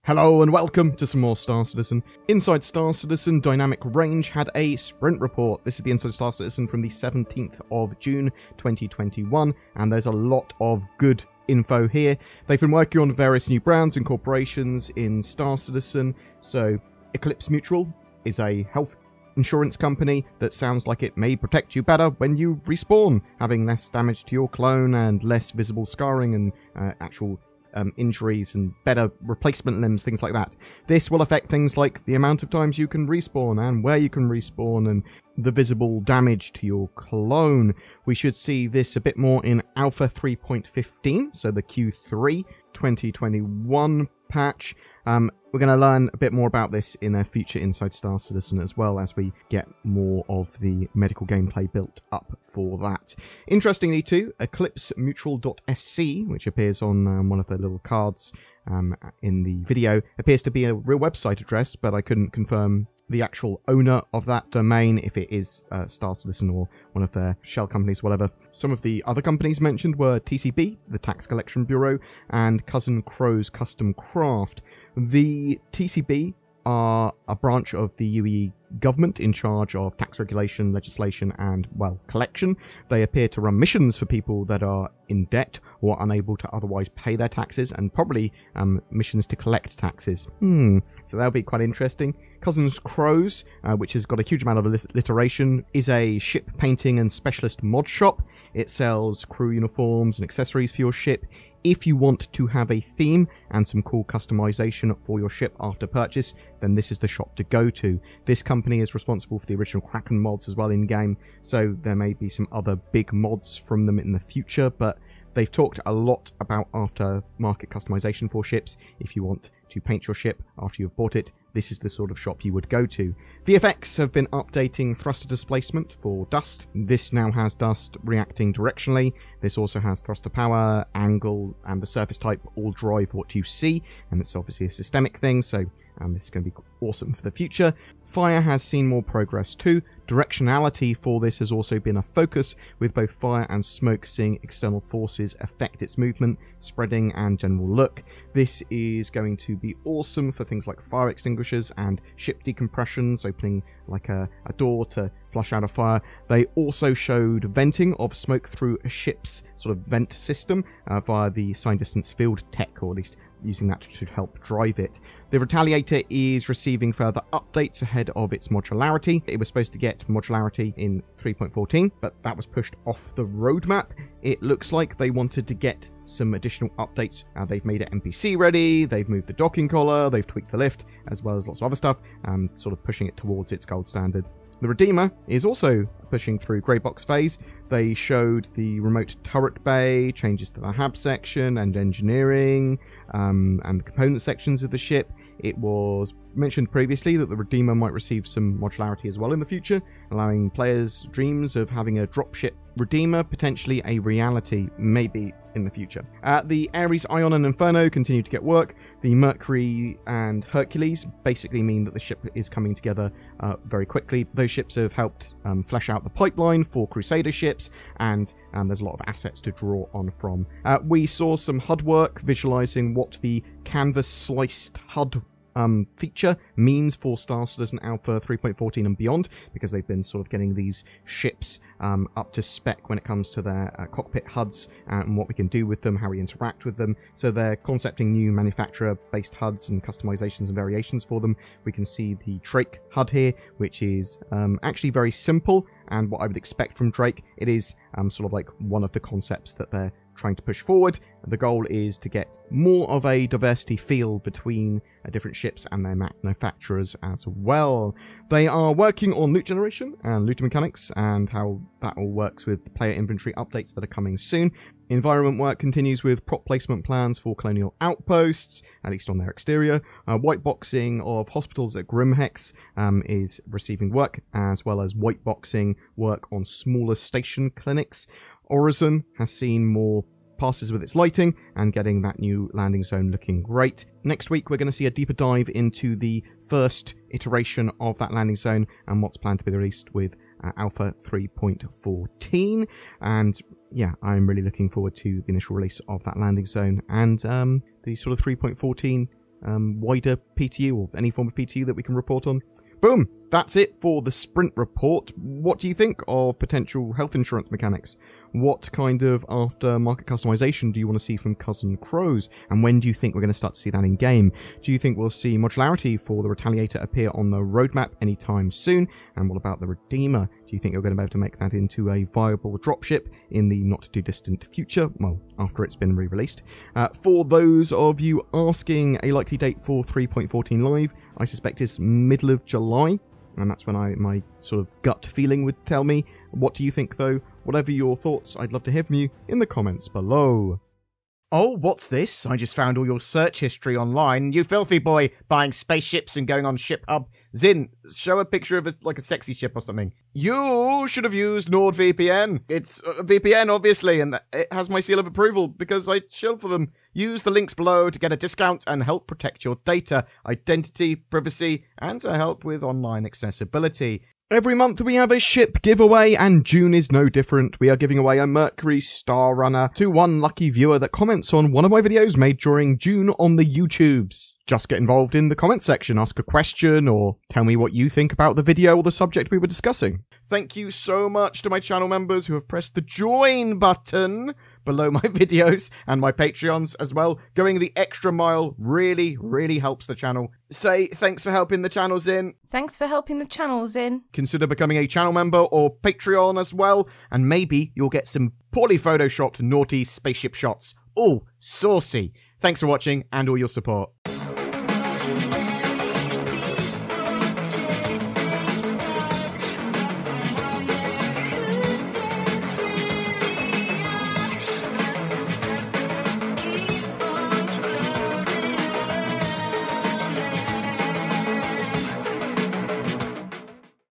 Hello and welcome to some more Star Citizen. Inside Star Citizen, Dynamic Range had a sprint report. This is the Inside Star Citizen from the 17th of June 2021, and there's a lot of good info here. They've been working on various new brands and corporations in Star Citizen. So Eclipse Mutual is a health insurance company that sounds like it may protect you better when you respawn, having less damage to your clone and less visible scarring and actual injuries and better replacement limbs, things like that. This will affect things like the amount of times you can respawn and where you can respawn and the visible damage to your clone. We should see this a bit more in Alpha 3.15, so the Q3 2021 patch. We're going to learn a bit more about this in a future Inside Star Citizen as well, as we get more of the medical gameplay built up for that. Interestingly too, eclipsemutual.sc, which appears on one of the little cards in the video, appears to be a real website address, but I couldn't confirm the actual owner of that domain, if it is Star Citizen or one of their shell companies, whatever. Some of the other companies mentioned were TCB, the Tax Collection Bureau, and Cousin Crow's Custom Craft. The TCB are a branch of the UE government in charge of tax regulation, legislation, and, well, collection. They appear to run missions for people that are in debt or unable to otherwise pay their taxes, and probably missions to collect taxes. So that'll be quite interesting. Cousins Crow's, which has got a huge amount of alliteration, is a ship painting and specialist mod shop. It sells crew uniforms and accessories for your ship. If you want to have a theme and some cool customization for your ship after purchase, then this is the shop to go to. This company is responsible for the original Kraken mods as well in-game, so there may be some other big mods from them in the future, but they've talked a lot about aftermarket customization for ships. If you want to paint your ship after you've bought it, this is the sort of shop you would go to. VFX have been updating thruster displacement for dust. This now has dust reacting directionally. This also has thruster power, angle, and the surface type all drive what you see, and it's obviously a systemic thing, so this is going to be awesome for the future. Fire has seen more progress too. Directionality for this has also been a focus, with both fire and smoke seeing external forces affect its movement, spreading, and general look. This is going to be awesome for things like fire extinguishers and ship decompressions, opening like a door to flush out a fire. They also showed venting of smoke through a ship's sort of vent system via the sign distance field tech, or at least using that to help drive it. The Retaliator is receiving further updates ahead of its modularity. It was supposed to get modularity in 3.14, but that was pushed off the roadmap. It looks like they wanted to get some additional updates. They've made it NPC ready, they've moved the docking collar, they've tweaked the lift, as well as lots of other stuff, sort of pushing it towards its gold standard. The Redeemer is also pushing through grey box phase. They showed the remote turret bay, changes to the hab section and engineering, and the component sections of the ship. It was mentioned previously that the Redeemer might receive some modularity as well in the future, allowing players' dreams of having a dropship Redeemer potentially a reality, maybe in the future. The Ares, Ion, and Inferno continue to get work. The Mercury and Hercules basically mean that the ship is coming together very quickly. Those ships have helped flesh out the pipeline for Crusader ships, and there's a lot of assets to draw on from. We saw some HUD work visualizing what the canvas sliced HUD feature means for Star Citizen Alpha 3.14 and beyond, because they've been sort of getting these ships up to spec when it comes to their cockpit HUDs and what we can do with them, how we interact with them. So they're concepting new manufacturer-based HUDs and customizations and variations for them. We can see the Drake HUD here, which is actually very simple and what I would expect from Drake. It is sort of like one of the concepts that they're trying to push forward. The goal is to get more of a diversity feel between different ships and their manufacturers as well. They are working on loot generation and looter mechanics and how that all works with player inventory updates that are coming soon. Environment work continues with prop placement plans for colonial outposts, at least on their exterior. White boxing of hospitals at Grimhex is receiving work, as well as white boxing work on smaller station clinics. Horizon has seen more passes with its lighting and getting that new landing zone looking great. Next week, we're going to see a deeper dive into the first iteration of that landing zone and what's planned to be released with Alpha 3.14. And yeah, I'm really looking forward to the initial release of that landing zone and the sort of 3.14 wider PTU or any form of PTU that we can report on. Boom! That's it for the sprint report. What do you think of potential health insurance mechanics? What kind of aftermarket customization do you want to see from Cousin Crows? And when do you think we're going to start to see that in game? Do you think we'll see modularity for the Retaliator appear on the roadmap anytime soon? And what about the Redeemer? Do you think you're going to be able to make that into a viable dropship in the not too distant future? Well, after it's been re-released. For those of you asking a likely date for 3.14 Live, I suspect it's middle of July. And that's when my sort of gut feeling would tell me. What do you think, though? Whatever your thoughts, I'd love to hear from you in the comments below. Oh, what's this? I just found all your search history online. You filthy boy, buying spaceships and going on Ship Hub. Zin, show a picture of a sexy ship or something. You should have used NordVPN. It's a VPN, obviously, and it has my seal of approval because I shill for them. Use the links below to get a discount and help protect your data, identity, privacy, and to help with online accessibility. Every month we have a ship giveaway, and June is no different. We are giving away a Mercury Star Runner to one lucky viewer that comments on one of my videos made during June on the YouTubes. Just get involved in the comment section, ask a question, or tell me what you think about the video or the subject we were discussing. Thank you so much to my channel members who have pressed the join button below my videos and my Patreons as well. Going the extra mile really, really helps the channel. Say thanks for helping the channel, Zin. Thanks for helping the channel, Zin. Consider becoming a channel member or Patreon as well, and maybe you'll get some poorly photoshopped naughty spaceship shots. Oh, saucy. Thanks for watching and all your support.